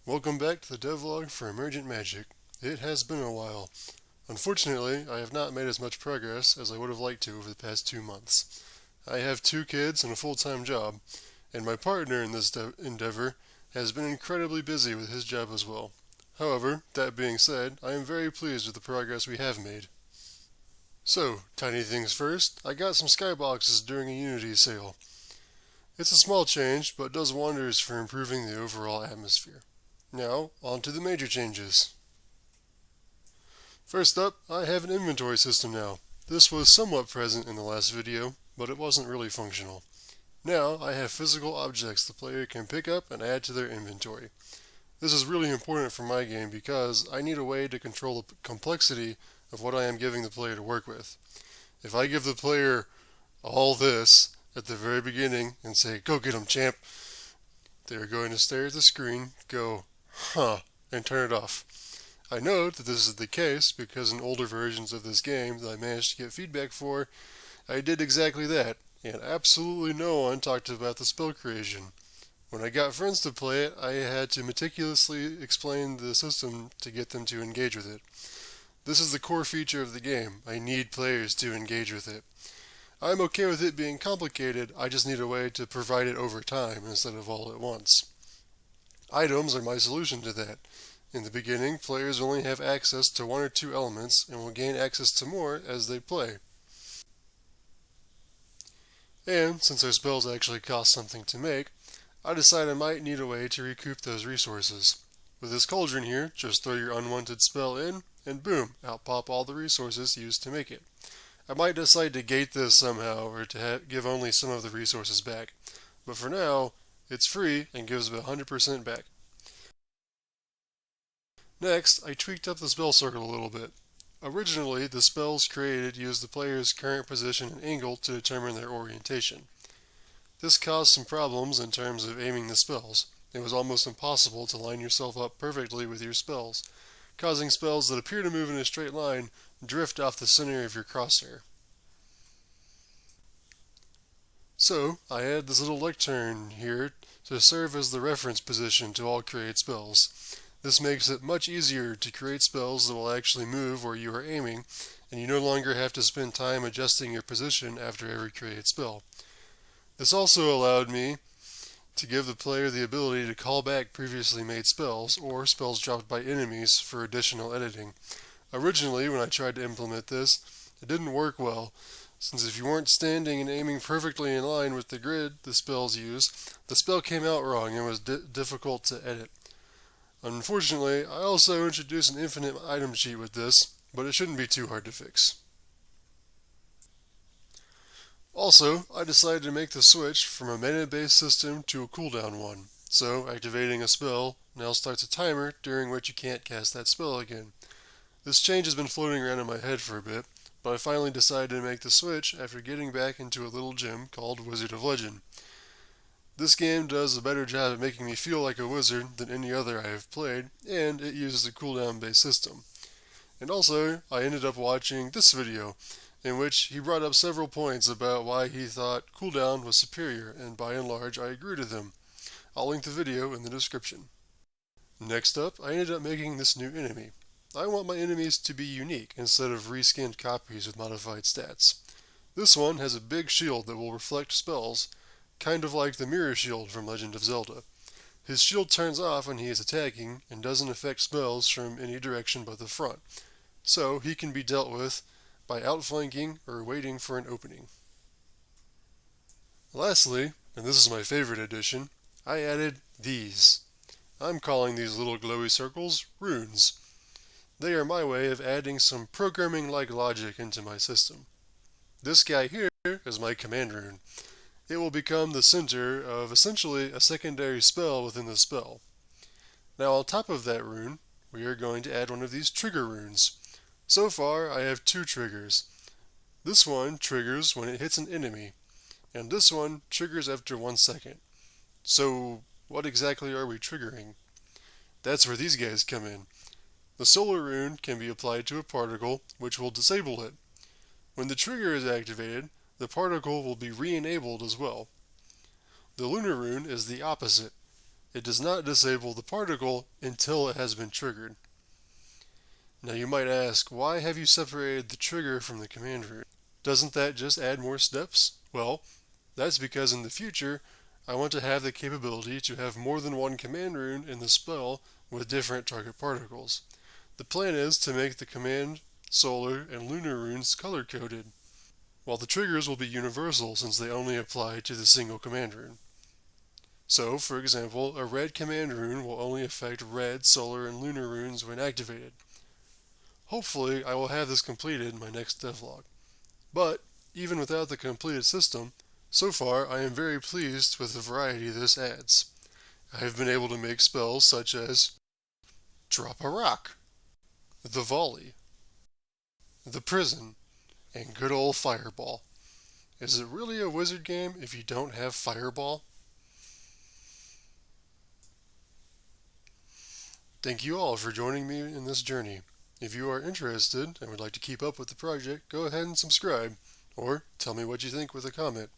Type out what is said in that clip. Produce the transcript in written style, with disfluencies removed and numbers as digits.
Welcome back to the devlog for Emergent Magic. It has been a while. Unfortunately, I have not made as much progress as I would have liked to over the past 2 months. I have 2 kids and a full-time job, and my partner in this endeavor has been incredibly busy with his job as well. However, that being said, I am very pleased with the progress we have made. So, tiny things first, I got some skyboxes during a Unity sale. It's a small change, but does wonders for improving the overall atmosphere. Now, on to the major changes. First up, I have an inventory system now. This was somewhat present in the last video, but it wasn't really functional. Now, I have physical objects the player can pick up and add to their inventory. This is really important for my game because I need a way to control the complexity of what I am giving the player to work with. If I give the player all this at the very beginning and say, "Go get 'em, champ," they're going to stare at the screen, go, "Huh," and turn it off. I know that this is the case because in older versions of this game that I managed to get feedback for, I did exactly that, and absolutely no one talked about the spell creation. When I got friends to play it, I had to meticulously explain the system to get them to engage with it. This is the core feature of the game. I need players to engage with it. I'm okay with it being complicated, I just need a way to provide it over time instead of all at once. Items are my solution to that. In the beginning, players only have access to 1 or 2 elements and will gain access to more as they play. And since our spells actually cost something to make, I decided I might need a way to recoup those resources. With this cauldron here, just throw your unwanted spell in, and boom, out pop all the resources used to make it. I might decide to gate this somehow, or to give only some of the resources back. But for now, it's free and gives 100% back. Next, I tweaked up the spell circle a little bit. Originally, the spells created used the player's current position and angle to determine their orientation. This caused some problems in terms of aiming the spells. It was almost impossible to line yourself up perfectly with your spells, causing spells that appear to move in a straight line drift off the center of your crosshair. So, I added this little lectern here to serve as the reference position to all create spells. This makes it much easier to create spells that will actually move where you are aiming, and you no longer have to spend time adjusting your position after every created spell. This also allowed me to give the player the ability to call back previously made spells, or spells dropped by enemies, for additional editing. Originally, when I tried to implement this, it didn't work well, since if you weren't standing and aiming perfectly in line with the grid the spells use, the spell came out wrong and was difficult to edit. Unfortunately, I also introduced an infinite item cheat with this, but it shouldn't be too hard to fix. Also, I decided to make the switch from a mana-based system to a cooldown one, so activating a spell now starts a timer during which you can't cast that spell again. This change has been floating around in my head for a bit, but I finally decided to make the switch after getting back into a little gym called Wizard of Legend. This game does a better job at making me feel like a wizard than any other I have played, and it uses a cooldown-based system. And also, I ended up watching this video, in which he brought up several points about why he thought cooldown was superior, and by and large I agree with him. I'll link the video in the description. Next up, I ended up making this new enemy. I want my enemies to be unique instead of reskinned copies with modified stats. This one has a big shield that will reflect spells, kind of like the mirror shield from Legend of Zelda. His shield turns off when he is attacking and doesn't affect spells from any direction but the front, so he can be dealt with by outflanking or waiting for an opening. Lastly, and this is my favorite addition, I added these. I'm calling these little glowy circles runes. They are my way of adding some programming-like logic into my system. This guy here is my command rune. It will become the center of essentially a secondary spell within the spell. Now on top of that rune, we are going to add one of these trigger runes. So far, I have 2 triggers. This one triggers when it hits an enemy, and this one triggers after 1 second. So, what exactly are we triggering? That's where these guys come in. The solar rune can be applied to a particle, which will disable it. When the trigger is activated, the particle will be re-enabled as well. The lunar rune is the opposite. It does not disable the particle until it has been triggered. Now you might ask, why have you separated the trigger from the command rune? Doesn't that just add more steps? Well, that's because in the future, I want to have the capability to have more than one command rune in the spell with different target particles. The plan is to make the command, solar, and lunar runes color-coded, while the triggers will be universal since they only apply to the single command rune. So, for example, a red command rune will only affect red, solar, and lunar runes when activated. Hopefully, I will have this completed in my next devlog. But, even without the completed system, so far I am very pleased with the variety this adds. I have been able to make spells such as Drop a Rock, The Volley, The Prison, and good old Fireball. Is it really a wizard game if you don't have Fireball? Thank you all for joining me in this journey. If you are interested and would like to keep up with the project, go ahead and subscribe, or tell me what you think with a comment.